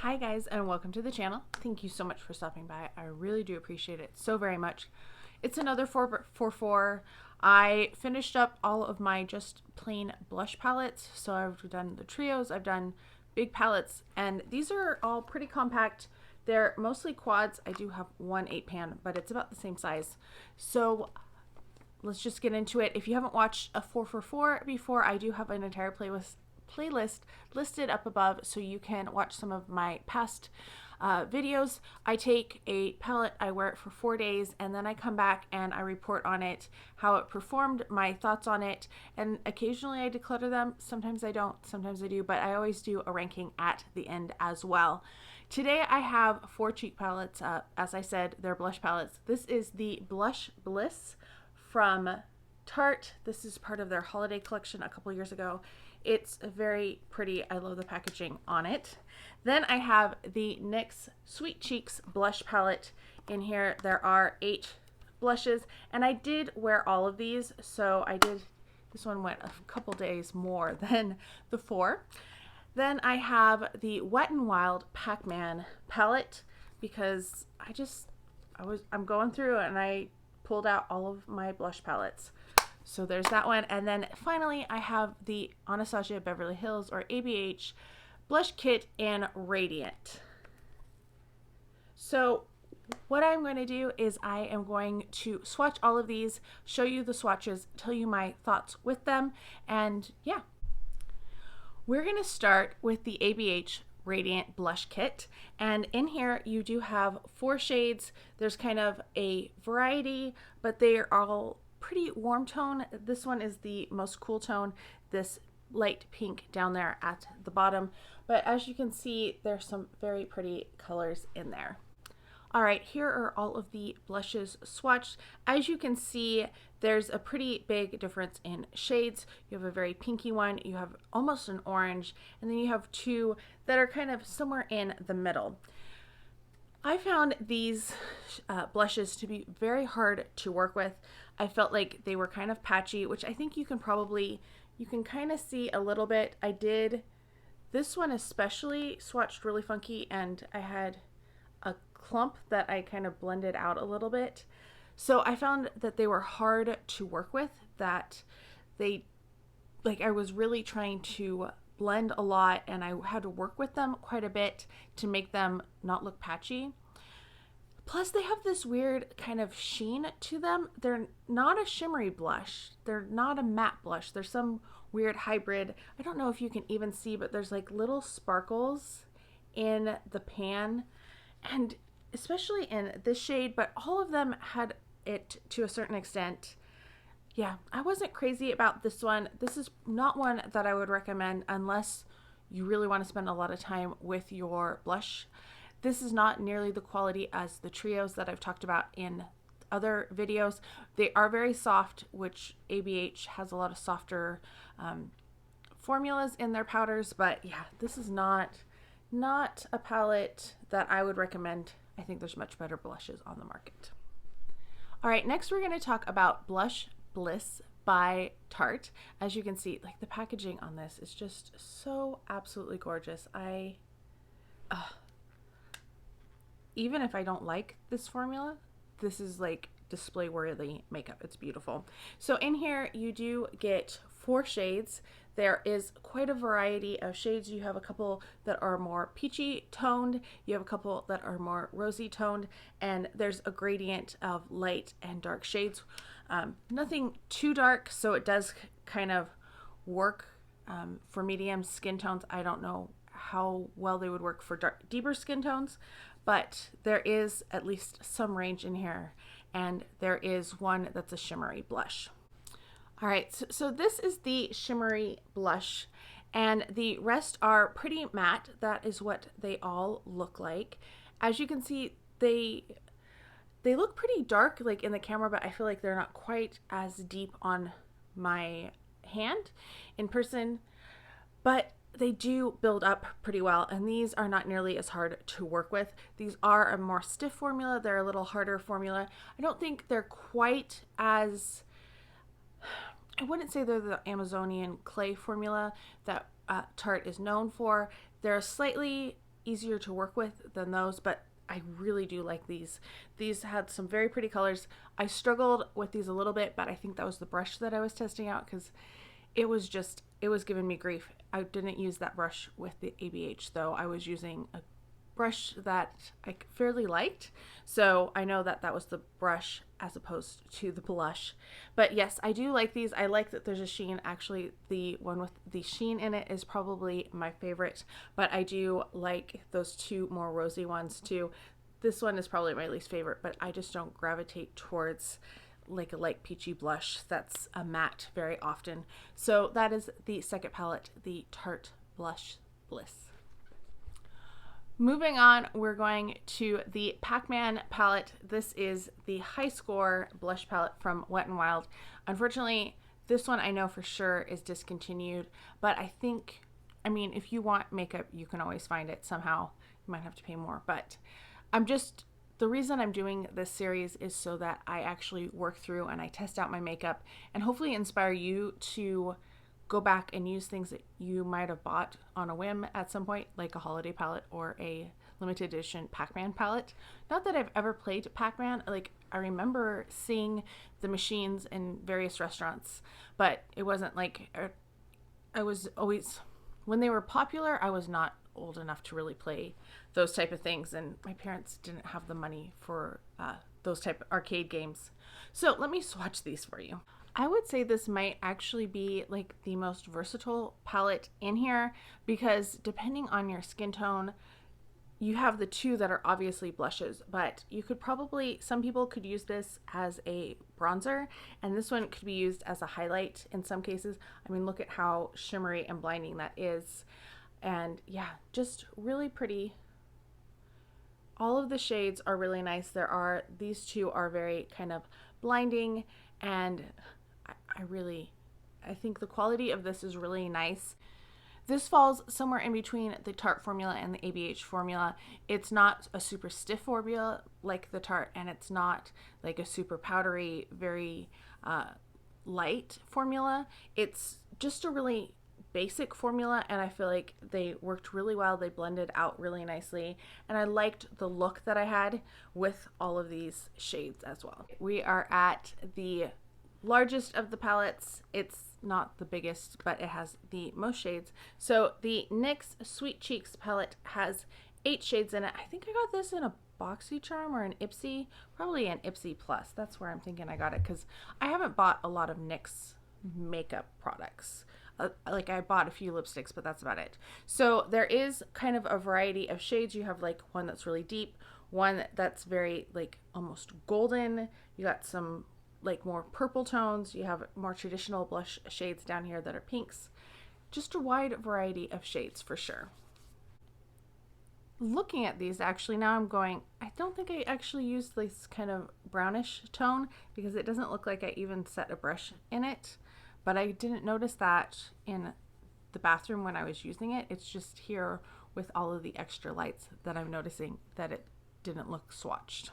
Hi guys, and welcome to the channel. Thank you so much for stopping by. I really do appreciate it so very much. It's another 4x4. I finished up all of my just plain blush palettes. So I've done the trios, I've done big palettes, and these are all pretty compact. They're mostly quads. I do have one 8-pan, but it's about the same size. So let's just get into it. If you haven't watched a 4x4 before, I do have an entire playlist listed up above so you can watch some of my past videos. I take a palette, I wear it for 4 days, and then I come back and I report on it, how it performed, my thoughts on it, and occasionally I declutter them. Sometimes I don't, sometimes I do, but I always do a ranking at the end as well. Today I have 4 cheek palettes. As I said, they're blush palettes. This is the Blush Bliss from Tarte. This is part of their holiday collection a couple years ago. It's very pretty. I love the packaging on it. Then I have the NYX Sweet Cheeks blush palette in here. There are 8 blushes, and I did wear all of these, so this one went a couple days more than the 4. Then I have the Wet n Wild Pac-Man palette because I'm going through and I pulled out all of my blush palettes. So there's that one. And then finally, I have the Anastasia Beverly Hills or ABH Blush Kit in Radiant. So what I'm going to do is I am going to swatch all of these, show you the swatches, tell you my thoughts with them. And yeah, we're going to start with the ABH Radiant Blush Kit. And in here, you do have 4 shades. There's kind of a variety, but they are all pretty warm tone. This one is the most cool tone, this light pink down there at the bottom. But as you can see, there's some very pretty colors in there. All right, here are all of the blushes swatched. As you can see, there's a pretty big difference in shades. You have a very pinky one, you have almost an orange, and then you have 2 that are kind of somewhere in the middle. I found these blushes to be very hard to work with. I felt like they were kind of patchy, which I think you can kind of see a little bit. This one especially swatched really funky, and I had a clump that I kind of blended out a little bit. So I found that they were hard to work with, that I was really trying to blend a lot and I had to work with them quite a bit to make them not look patchy. Plus they have this weird kind of sheen to them. They're not a shimmery blush. They're not a matte blush. There's some weird hybrid. I don't know if you can even see, but there's like little sparkles in the pan, and especially in this shade, but all of them had it to a certain extent. Yeah, I wasn't crazy about this one. This is not one that I would recommend unless you really want to spend a lot of time with your blush. This is not nearly the quality as the trios that I've talked about in other videos. They are very soft, which ABH has a lot of softer formulas in their powders, but yeah, this is not a palette that I would recommend. I think there's much better blushes on the market. All right, next we're going to talk about Blush Bliss by Tarte. As you can see, like the packaging on this is just so absolutely gorgeous. Even if I don't like this formula, this is like display worthy makeup. It's beautiful. So in here you do get 4 shades. There is quite a variety of shades. You have a couple that are more peachy toned, you have a couple that are more rosy toned, and there's a gradient of light and dark shades. Nothing too dark, so it does kind of work for medium skin tones. I don't know how well they would work for deeper skin tones, but there is at least some range in here, and there is one that's a shimmery blush. All right, so this is the shimmery blush, and the rest are pretty matte. That is what they all look like. As you can see, they look pretty dark like in the camera, but I feel like they're not quite as deep on my hand in person, but they do build up pretty well, and these are not nearly as hard to work with. These are a more stiff formula. They're a little harder formula. I don't think they're quite as, I wouldn't say they're the Amazonian clay formula that Tarte is known for. They're slightly easier to work with than those, but I really do like these. These had some very pretty colors. I struggled with these a little bit, but I think that was the brush that I was testing out because it was giving me grief. I didn't use that brush with the ABH though. I was using a brush that I fairly liked. So I know that that was the brush as opposed to the blush. But yes, I do like these. I like that there's a sheen. Actually, the one with the sheen in it is probably my favorite, but I do like those two more rosy ones too. This one is probably my least favorite, but I just don't gravitate towards like a light peachy blush that's a matte very often. So that is the second palette, the Tarte Blush Bliss. Moving on, we're going to the Pac-Man palette. This is the high score blush palette from Wet n Wild. Unfortunately, this one I know for sure is discontinued, but I think, I mean, if you want makeup, you can always find it somehow. You might have to pay more, but the reason I'm doing this series is so that I actually work through and I test out my makeup and hopefully inspire you to go back and use things that you might have bought on a whim at some point, like a holiday palette or a limited edition Pac-Man palette. Not that I've ever played Pac-Man. Like, I remember seeing the machines in various restaurants, but it wasn't like, I was always, when they were popular, I was not old enough to really play those type of things, and my parents didn't have the money for those type of arcade games. So let me swatch these for you. I would say this might actually be like the most versatile palette in here because depending on your skin tone, you have the two that are obviously blushes, but you could probably, some people could use this as a bronzer, and this one could be used as a highlight in some cases. I mean, look at how shimmery and blinding that is. And yeah, just really pretty. All of the shades are really nice. These two are very kind of blinding, and I think the quality of this is really nice. This falls somewhere in between the Tarte formula and the ABH formula. It's not a super stiff formula like the Tarte, and it's not like a super powdery, very light formula. It's just a really basic formula, and I feel like they worked really well. They blended out really nicely, and I liked the look that I had with all of these shades as well. We are at the largest of the palettes. It's not the biggest, but it has the most shades. So the NYX Sweet Cheeks palette has 8 shades in it. I think I got this in a BoxyCharm or an Ipsy, probably an Ipsy Plus. That's where I'm thinking I got it, because I haven't bought a lot of NYX makeup products. Like, I bought a few lipsticks, but that's about it. So there is kind of a variety of shades. You have like one that's really deep, one that's very like almost golden. You got some like more purple tones. You have more traditional blush shades down here that are pinks. Just a wide variety of shades for sure. Looking at these, actually, now I'm going, I don't think I actually used this kind of brownish tone because it doesn't look like I even set a brush in it. But I didn't notice that in the bathroom when I was using it. It's just here with all of the extra lights that I'm noticing that it didn't look swatched.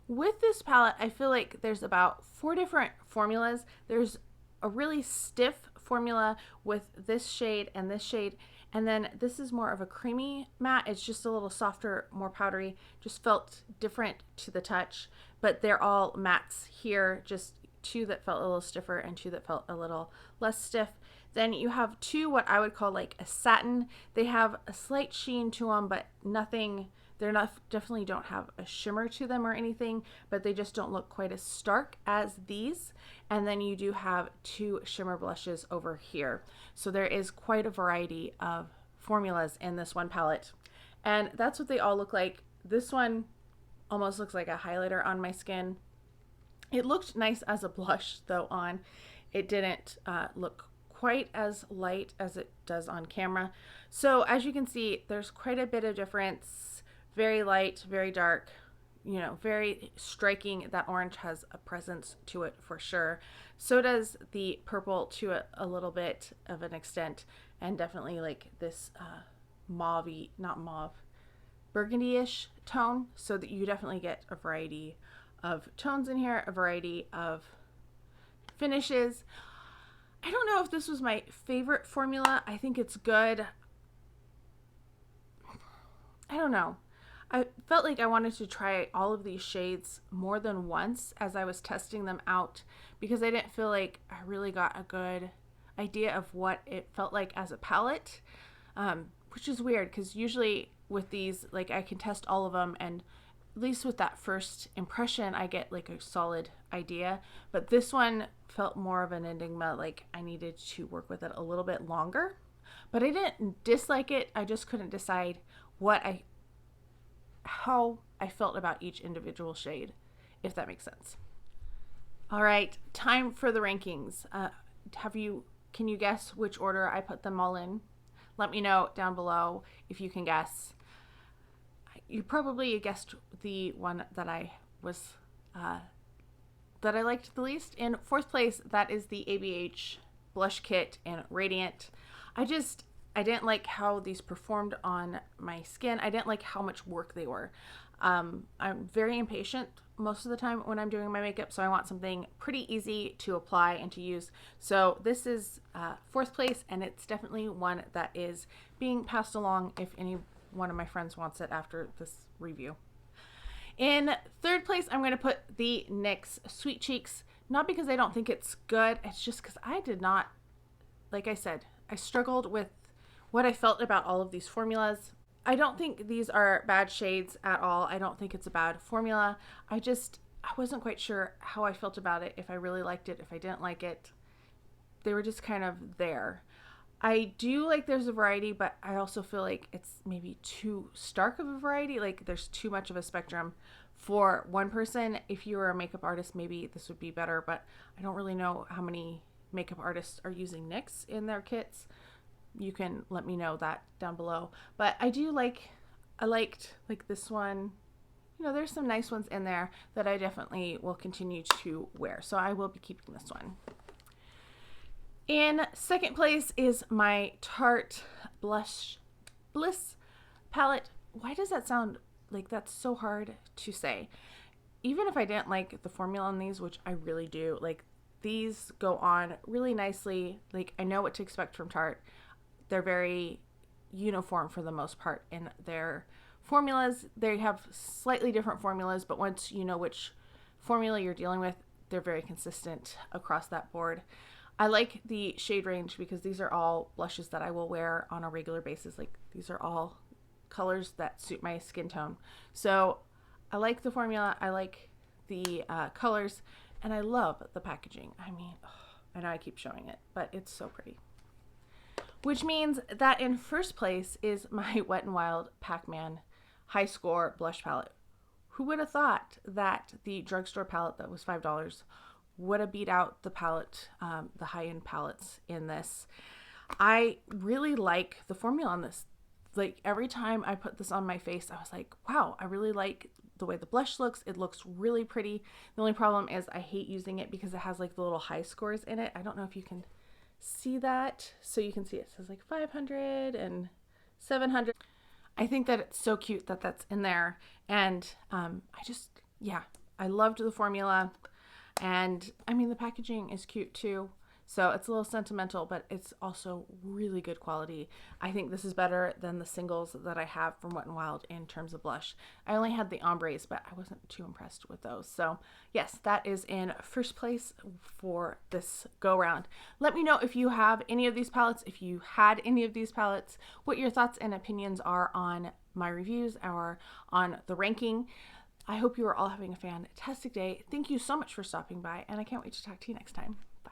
With this palette, I feel like there's about 4 different formulas. There's a really stiff formula with this shade and this shade, and then this is more of a creamy matte. It's just a little softer, more powdery, just felt different to the touch, but they're all mattes here, just 2 that felt a little stiffer and 2 that felt a little less stiff. Then you have 2 what I would call like a satin. They have a slight sheen to them, but nothing, definitely don't have a shimmer to them or anything, but they just don't look quite as stark as these. And then you do have 2 shimmer blushes over here. So there is quite a variety of formulas in this one palette. And that's what they all look like. This one almost looks like a highlighter on my skin. It looked nice as a blush though on. It didn't look quite as light as it does on camera. So as you can see, there's quite a bit of difference. Very light, very dark, you know, very striking. That orange has a presence to it for sure. So does the purple to a little bit of an extent, and definitely like this mauve-y, not mauve, burgundy-ish tone, so that you definitely get a variety of tones in here, a variety of finishes. I don't know if this was my favorite formula. I think it's good. don't know. I felt like I wanted to try all of these shades more than once as I was testing them out, because I didn't feel like I really got a good idea of what it felt like as a palette, which is weird because usually with these, like, I can test all of them, and at least with that first impression I get like a solid idea. But this one felt more of an enigma, like I needed to work with it a little bit longer. But I didn't dislike it, I just couldn't decide how I felt about each individual shade, if that makes sense. All right, time for the rankings. Can you guess which order I put them all in? Let me know down below if you can guess. You probably guessed the one that I liked the least. In fourth place, that is the ABH Blush Kit in Radiant. I didn't like how these performed on my skin. I didn't like how much work they were. I'm very impatient most of the time when I'm doing my makeup, so I want something pretty easy to apply and to use. So this is fourth place, and it's definitely one that is being passed along if any one of my friends wants it after this review. In third place, I'm going to put the NYX Sweet Cheeks, not because I don't think it's good, it's just because I did not, like I said, I struggled with what I felt about all of these formulas. I don't think these are bad shades at all. I don't think it's a bad formula. I wasn't quite sure how I felt about it, if I really liked it, if I didn't like it. They were just kind of there. I do like there's a variety, but I also feel like it's maybe too stark of a variety. Like there's too much of a spectrum for one person. If you were a makeup artist, maybe this would be better, but I don't really know how many makeup artists are using NYX in their kits. You can let me know that down below. But I liked like this one. You know, there's some nice ones in there that I definitely will continue to wear. So I will be keeping this one. In second place is my Tarte Blush Bliss palette. Why does that sound like that's so hard to say? Even if I didn't like the formula on these, which I really do, like these go on really nicely. Like I know what to expect from Tarte. They're very uniform for the most part in their formulas. They have slightly different formulas, but once you know which formula you're dealing with, they're very consistent across that board. I like the shade range because these are all blushes that I will wear on a regular basis. Like these are all colors that suit my skin tone. So I like the formula, I like the colors, and I love the packaging. I mean, I know I keep showing it, but it's so pretty. Which means that in first place is my Wet n Wild Pac-Man High Score Blush Palette. Who would have thought that the drugstore palette that was $5 would have beat out the palette, the high-end palettes in this? I really like the formula on this. Like every time I put this on my face, I was like, wow, I really like the way the blush looks. It looks really pretty. The only problem is I hate using it because it has like the little high scores in it. I don't know if you can see that. So you can see it says like 500 and 700. I think that it's so cute that that's in there. And I loved the formula. And I mean, the packaging is cute too. So it's a little sentimental, but it's also really good quality. I think this is better than the singles that I have from Wet n Wild in terms of blush. I only had the ombres, but I wasn't too impressed with those. So yes, that is in first place for this go round. Let me know if you have any of these palettes, if you had any of these palettes, what your thoughts and opinions are on my reviews or on the ranking. I hope you are all having a fantastic day. Thank you so much for stopping by, and I can't wait to talk to you next time. Bye.